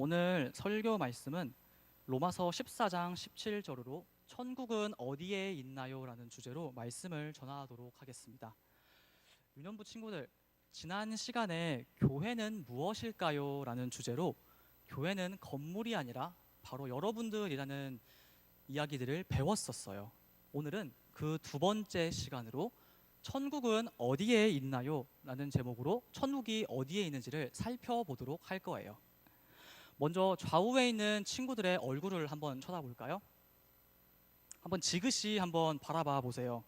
오늘 설교 말씀은 로마서 14장 17절로 천국은 어디에 있나요? 라는 주제로 말씀을 전하도록 하겠습니다. 유년부 친구들, 지난 시간에 교회는 무엇일까요? 라는 주제로 교회는 건물이 아니라 바로 여러분들이라는 이야기들을 배웠었어요. 오늘은 그 두 번째 시간으로 천국은 어디에 있나요? 라는 제목으로 천국이 어디에 있는지를 살펴보도록 할 거예요. 먼저 좌우에 있는 친구들의 얼굴을 한번 쳐다볼까요? 한번 지그시 한번 바라봐 보세요.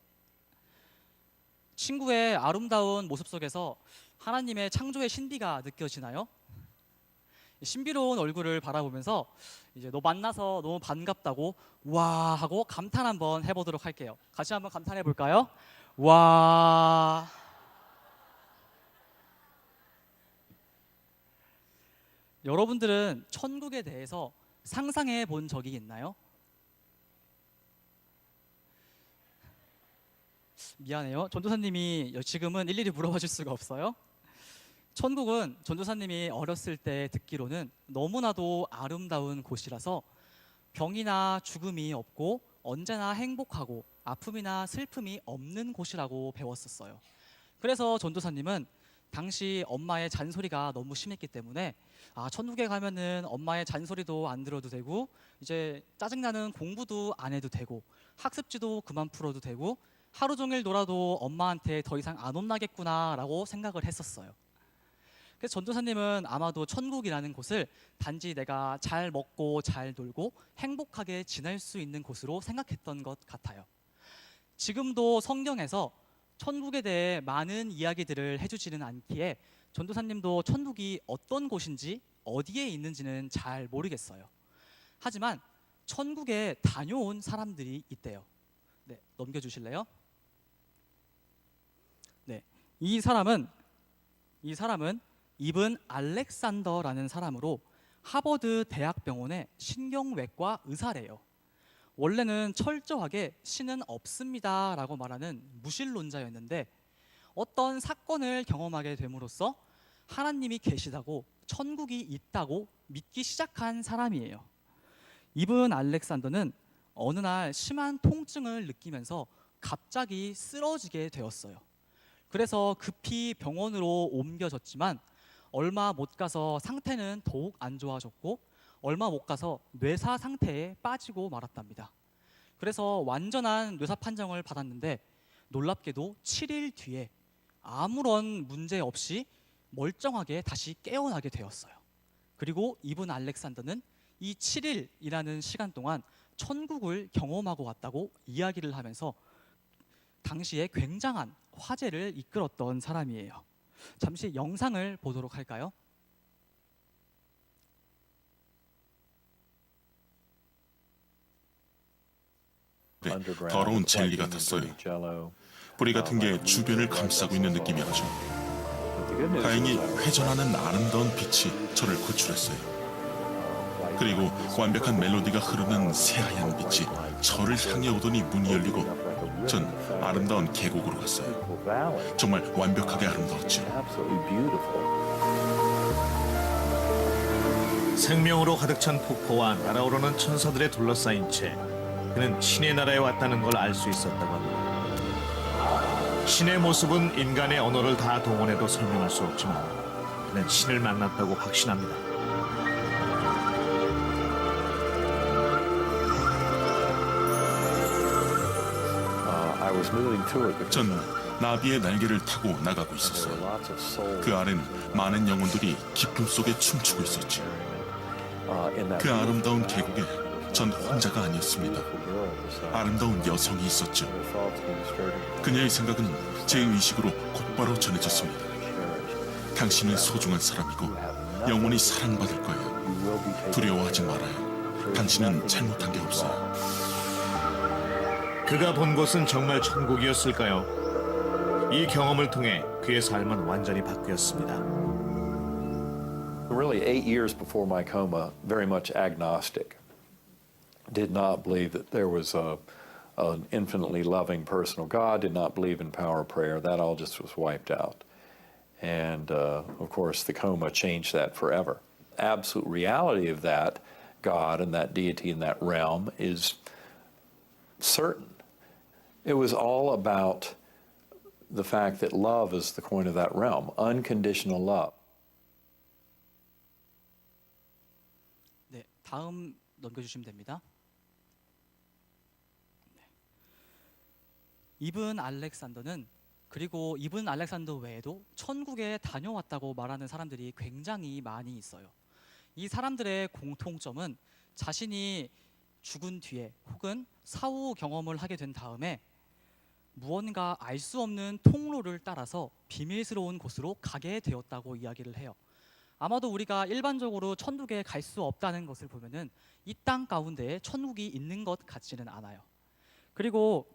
친구의 아름다운 모습 속에서 하나님의 창조의 신비가 느껴지나요? 신비로운 얼굴을 바라보면서 이제 너 만나서 너무 반갑다고 와 하고 감탄 한번 해보도록 할게요. 같이 한번 감탄해 볼까요? 와. 여러분들은 천국에 대해서 상상해 본 적이 있나요? 미안해요. 전도사님이 지금은 일일이 물어봐 줄 수가 없어요. 천국은 전도사님이 어렸을 때 듣기로는 너무나도 아름다운 곳이라서 병이나 죽음이 없고 언제나 행복하고 아픔이나 슬픔이 없는 곳이라고 배웠었어요. 그래서 전도사님은 당시 엄마의 잔소리가 너무 심했기 때문에 천국에 가면은 엄마의 잔소리도 안 들어도 되고 이제 짜증나는 공부도 안 해도 되고 학습지도 그만 풀어도 되고 하루 종일 놀아도 엄마한테 더 이상 안 혼나겠구나라고 생각을 했었어요. 그래서 전도사님은 아마도 천국이라는 곳을 단지 내가 잘 먹고 잘 놀고 행복하게 지낼 수 있는 곳으로 생각했던 것 같아요. 지금도 성경에서 천국에 대해 많은 이야기들을 해주지는 않기에 전도사님도 천국이 어떤 곳인지 어디에 있는지는 잘 모르겠어요. 하지만 천국에 다녀온 사람들이 있대요. 네, 넘겨주실래요? 네, 이 사람은 이븐 알렉산더라는 사람으로 하버드 대학병원의 신경외과 의사래요. 원래는 철저하게 신은 없습니다 라고 말하는 무신론자였는데 어떤 사건을 경험하게 됨으로써 하나님이 계시다고 천국이 있다고 믿기 시작한 사람이에요. 이분 알렉산더는 어느 날 심한 통증을 느끼면서 갑자기 쓰러지게 되었어요. 그래서 급히 병원으로 옮겨졌지만 얼마 못 가서 상태는 더욱 안 좋아졌고 얼마 못 가서 뇌사 상태에 빠지고 말았답니다. 그래서 완전한 뇌사 판정을 받았는데 놀랍게도 7일 뒤에 아무런 문제 없이 멀쩡하게 다시 깨어나게 되었어요. 그리고 이분 알렉산더는 이 7일이라는 시간 동안 천국을 경험하고 왔다고 이야기를 하면서 당시에 굉장한 화제를 이끌었던 사람이에요. 잠시 영상을 보도록 할까요? 더러운 젤리 같았어요. 뿌리 같은 게 주변을 감싸고 있는 느낌이었죠. 다행히 회전하는 아름다운 빛이 저를 구출했어요. 그리고 완벽한 멜로디가 흐르는 새하얀 빛이 저를 향해 오더니 문이 열리고 전 아름다운 계곡으로 갔어요. 정말 완벽하게 아름다웠죠. 생명으로 가득 찬 폭포와 날아오르는 천사들에 둘러싸인 채 그는 신의 나라에 왔다는 걸 알 수 있었다고 합니다. 신의 모습은 인간의 언어를 다 동원해도 설명할 수 없지만 그는 신을 만났다고 확신합니다. 전 나비의 날개를 타고 나가고 있었어요. 그 아래는 많은 영혼들이 기쁨 속에 춤추고 있었지. 그 아름다운 계곡에 전 혼자가 아니었습니다. 아름다운 여성이 있었죠. 그녀의 생각은 제 의식으로 곧바로 전해졌습니다. 당신은 소중한 사람이고 영원히 사랑받을 거예요. 두려워하지 말아요. 당신은 잘못한 게 없어요. 그가 본 곳은 정말 천국이었을까요? 이 경험을 통해 그의 삶은 완전히 바뀌었습니다. Really 8 years before my coma, very much agnostic. Did not believe that there was an infinitely loving personal God, did not believe in power of prayer. That all just was wiped out. And of course the coma changed that forever. absolute reality of that God and that deity in that realm is certain. It was all about the fact that love is the coin of that realm, unconditional love. 네, 다음 넘겨주시면 됩니다. 네. 이븐 알렉산더는 그리고 이븐 알렉산더 외에도 천국에 다녀왔다고 말하는 사람들이 굉장히 많이 있어요. 이 사람들의 공통점은 자신이 죽은 뒤에 혹은 사후 경험을 하게 된 다음에 무언가 알 수 없는 통로를 따라서 비밀스러운 곳으로 가게 되었다고 이야기를 해요. 아마도 우리가 일반적으로 천국에 갈 수 없다는 것을 보면은 이 땅 가운데에 천국이 있는 것 같지는 않아요. 그리고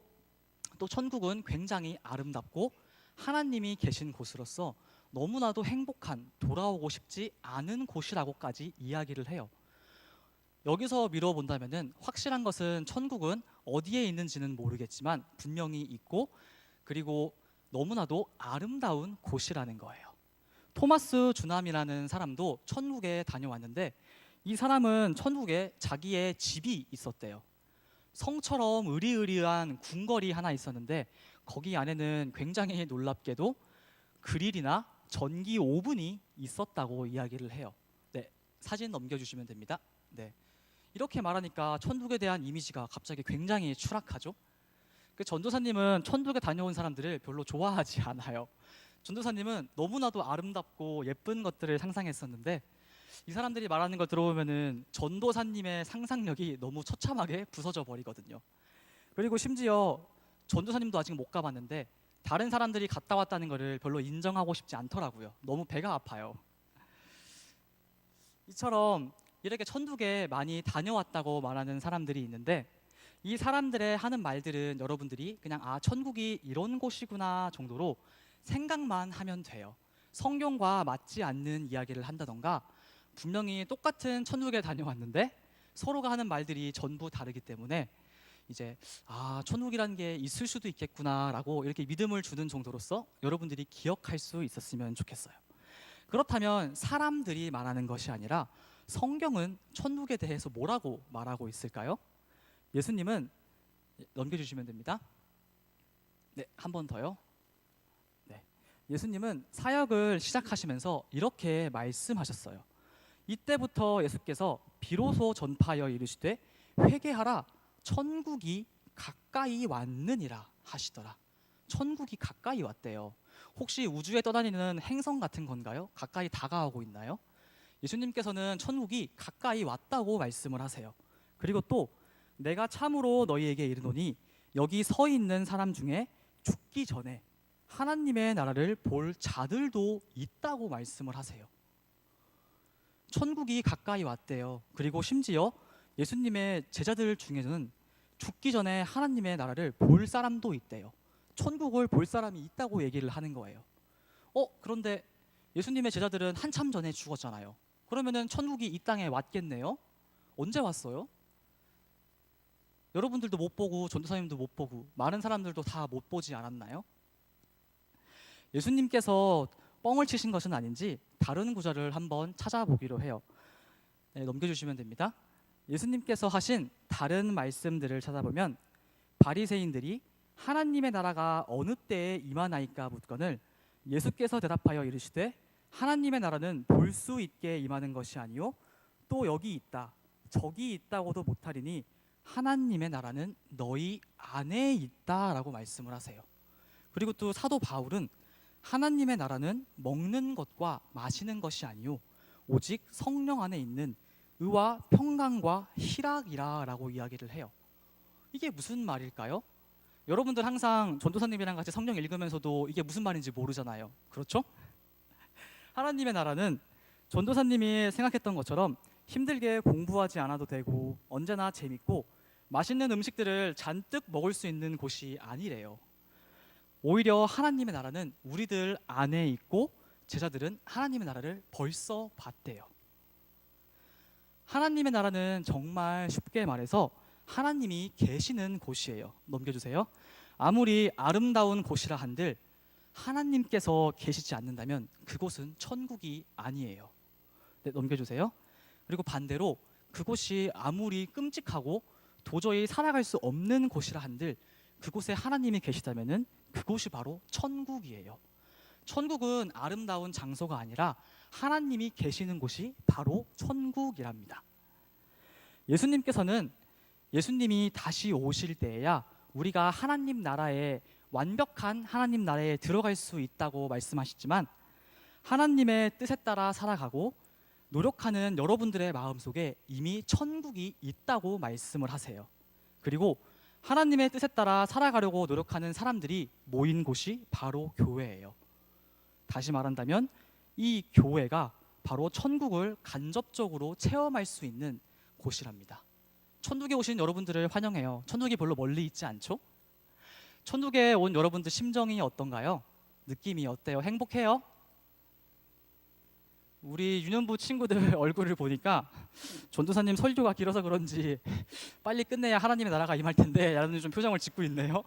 또 천국은 굉장히 아름답고 하나님이 계신 곳으로서 너무나도 행복한, 돌아오고 싶지 않은 곳이라고까지 이야기를 해요. 여기서 미뤄본다면은 확실한 것은 천국은 어디에 있는지는 모르겠지만 분명히 있고 그리고 너무나도 아름다운 곳이라는 거예요. 토마스 주남이라는 사람도 천국에 다녀왔는데 이 사람은 천국에 자기의 집이 있었대요. 성처럼 으리으리한 궁궐이 하나 있었는데 거기 안에는 굉장히 놀랍게도 그릴이나 전기 오븐이 있었다고 이야기를 해요. 네, 사진 넘겨주시면 됩니다. 네, 이렇게 말하니까 천국에 대한 이미지가 갑자기 굉장히 추락하죠. 그 전도사님은 천국에 다녀온 사람들을 별로 좋아하지 않아요. 전도사님은 너무나도 아름답고 예쁜 것들을 상상했었는데 이 사람들이 말하는 걸 들어보면은 전도사님의 상상력이 너무 처참하게 부서져 버리거든요. 그리고 심지어 전도사님도 아직 못 가봤는데 다른 사람들이 갔다 왔다는 것을 별로 인정하고 싶지 않더라고요. 너무 배가 아파요. 이처럼 이렇게 천국에 많이 다녀왔다고 말하는 사람들이 있는데 이 사람들의 하는 말들은 여러분들이 그냥 천국이 이런 곳이구나 정도로 생각만 하면 돼요. 성경과 맞지 않는 이야기를 한다던가 분명히 똑같은 천국에 다녀왔는데 서로가 하는 말들이 전부 다르기 때문에 이제 천국이라는 게 있을 수도 있겠구나라고 이렇게 믿음을 주는 정도로서 여러분들이 기억할 수 있었으면 좋겠어요. 그렇다면 사람들이 말하는 것이 아니라 성경은 천국에 대해서 뭐라고 말하고 있을까요? 예수님은 넘겨주시면 됩니다. 네, 한 번 더요. 네, 예수님은 사역을 시작하시면서 이렇게 말씀하셨어요. 이때부터 예수께서 비로소 전파하여 이르시되 회개하라 천국이 가까이 왔느니라 하시더라. 천국이 가까이 왔대요. 혹시 우주에 떠다니는 행성 같은 건가요? 가까이 다가오고 있나요? 예수님께서는 천국이 가까이 왔다고 말씀을 하세요. 그리고 또 내가 참으로 너희에게 이르노니 여기 서 있는 사람 중에 죽기 전에 하나님의 나라를 볼 자들도 있다고 말씀을 하세요. 천국이 가까이 왔대요. 그리고 심지어 예수님의 제자들 중에는 죽기 전에 하나님의 나라를 볼 사람도 있대요. 천국을 볼 사람이 있다고 얘기를 하는 거예요. 그런데 예수님의 제자들은 한참 전에 죽었잖아요. 그러면은 천국이 이 땅에 왔겠네요? 언제 왔어요? 여러분들도 못 보고 전도사님도 못 보고 많은 사람들도 다 못 보지 않았나요? 예수님께서 뻥을 치신 것은 아닌지 다른 구절을 한번 찾아보기로 해요. 네, 넘겨주시면 됩니다. 예수님께서 하신 다른 말씀들을 찾아보면 바리새인들이 하나님의 나라가 어느 때에 임하나이까 묻거늘 예수께서 대답하여 이르시되 하나님의 나라는 볼 수 있게 임하는 것이 아니요 또 여기 있다 저기 있다고도 못하리니 하나님의 나라는 너희 안에 있다라고 말씀을 하세요. 그리고 또 사도 바울은 하나님의 나라는 먹는 것과 마시는 것이 아니요 오직 성령 안에 있는 의와 평강과 희락이라라고 이야기를 해요. 이게 무슨 말일까요? 여러분들 항상 전도사님이랑 같이 성경 읽으면서도 이게 무슨 말인지 모르잖아요. 그렇죠? 하나님의 나라는 전도사님이 생각했던 것처럼 힘들게 공부하지 않아도 되고 언제나 재밌고 맛있는 음식들을 잔뜩 먹을 수 있는 곳이 아니래요. 오히려 하나님의 나라는 우리들 안에 있고 제자들은 하나님의 나라를 벌써 봤대요. 하나님의 나라는 정말 쉽게 말해서 하나님이 계시는 곳이에요. 넘겨주세요. 아무리 아름다운 곳이라 한들 하나님께서 계시지 않는다면 그곳은 천국이 아니에요. 네, 넘겨주세요. 그리고 반대로 그곳이 아무리 끔찍하고 도저히 살아갈 수 없는 곳이라 한들 그곳에 하나님이 계시다면은 그곳이 바로 천국이에요. 천국은 아름다운 장소가 아니라 하나님이 계시는 곳이 바로 천국이랍니다. 예수님께서는 예수님이 다시 오실 때에야 우리가 하나님 나라에 완벽한 하나님 나라에 들어갈 수 있다고 말씀하시지만 하나님의 뜻에 따라 살아가고 노력하는 여러분들의 마음속에 이미 천국이 있다고 말씀을 하세요. 그리고 하나님의 뜻에 따라 살아가려고 노력하는 사람들이 모인 곳이 바로 교회예요. 다시 말한다면 이 교회가 바로 천국을 간접적으로 체험할 수 있는 곳이랍니다. 천국에 오신 여러분들을 환영해요. 천국이 별로 멀리 있지 않죠? 천국에 온 여러분들 심정이 어떤가요? 느낌이 어때요? 행복해요? 우리 유년부 친구들 얼굴을 보니까 전도사님 설교가 길어서 그런지 빨리 끝내야 하나님의 나라가 임할 텐데 여러분들 좀 표정을 짓고 있네요.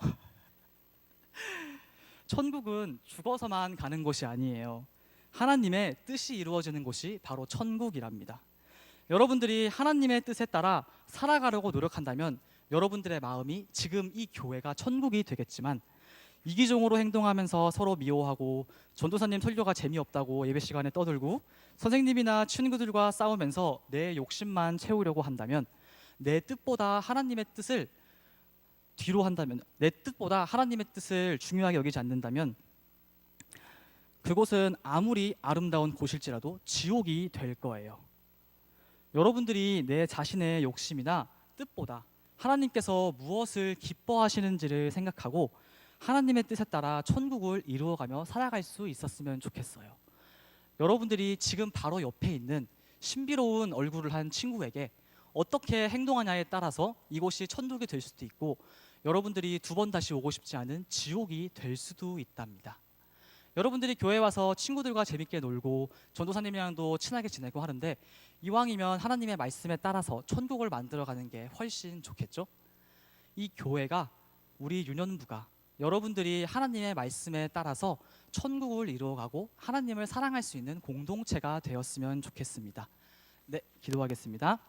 천국은 죽어서만 가는 곳이 아니에요. 하나님의 뜻이 이루어지는 곳이 바로 천국이랍니다. 여러분들이 하나님의 뜻에 따라 살아가려고 노력한다면 여러분들의 마음이 지금 이 교회가 천국이 되겠지만 이기종으로 행동하면서 서로 미워하고 전도사님 설교가 재미없다고 예배 시간에 떠들고 선생님이나 친구들과 싸우면서 내 욕심만 채우려고 한다면 내 뜻보다 하나님의 뜻을 뒤로 한다면 내 뜻보다 하나님의 뜻을 중요하게 여기지 않는다면 그곳은 아무리 아름다운 곳일지라도 지옥이 될 거예요. 여러분들이 내 자신의 욕심이나 뜻보다 하나님께서 무엇을 기뻐하시는지를 생각하고 하나님의 뜻에 따라 천국을 이루어가며 살아갈 수 있었으면 좋겠어요. 여러분들이 지금 바로 옆에 있는 신비로운 얼굴을 한 친구에게 어떻게 행동하냐에 따라서 이곳이 천국이 될 수도 있고 여러분들이 두 번 다시 오고 싶지 않은 지옥이 될 수도 있답니다. 여러분들이 교회 와서 친구들과 재밌게 놀고 전도사님이랑도 친하게 지내고 하는데 이왕이면 하나님의 말씀에 따라서 천국을 만들어가는 게 훨씬 좋겠죠? 이 교회가 우리 유년부가 여러분들이 하나님의 말씀에 따라서 천국을 이루어가고 하나님을 사랑할 수 있는 공동체가 되었으면 좋겠습니다. 네, 기도하겠습니다.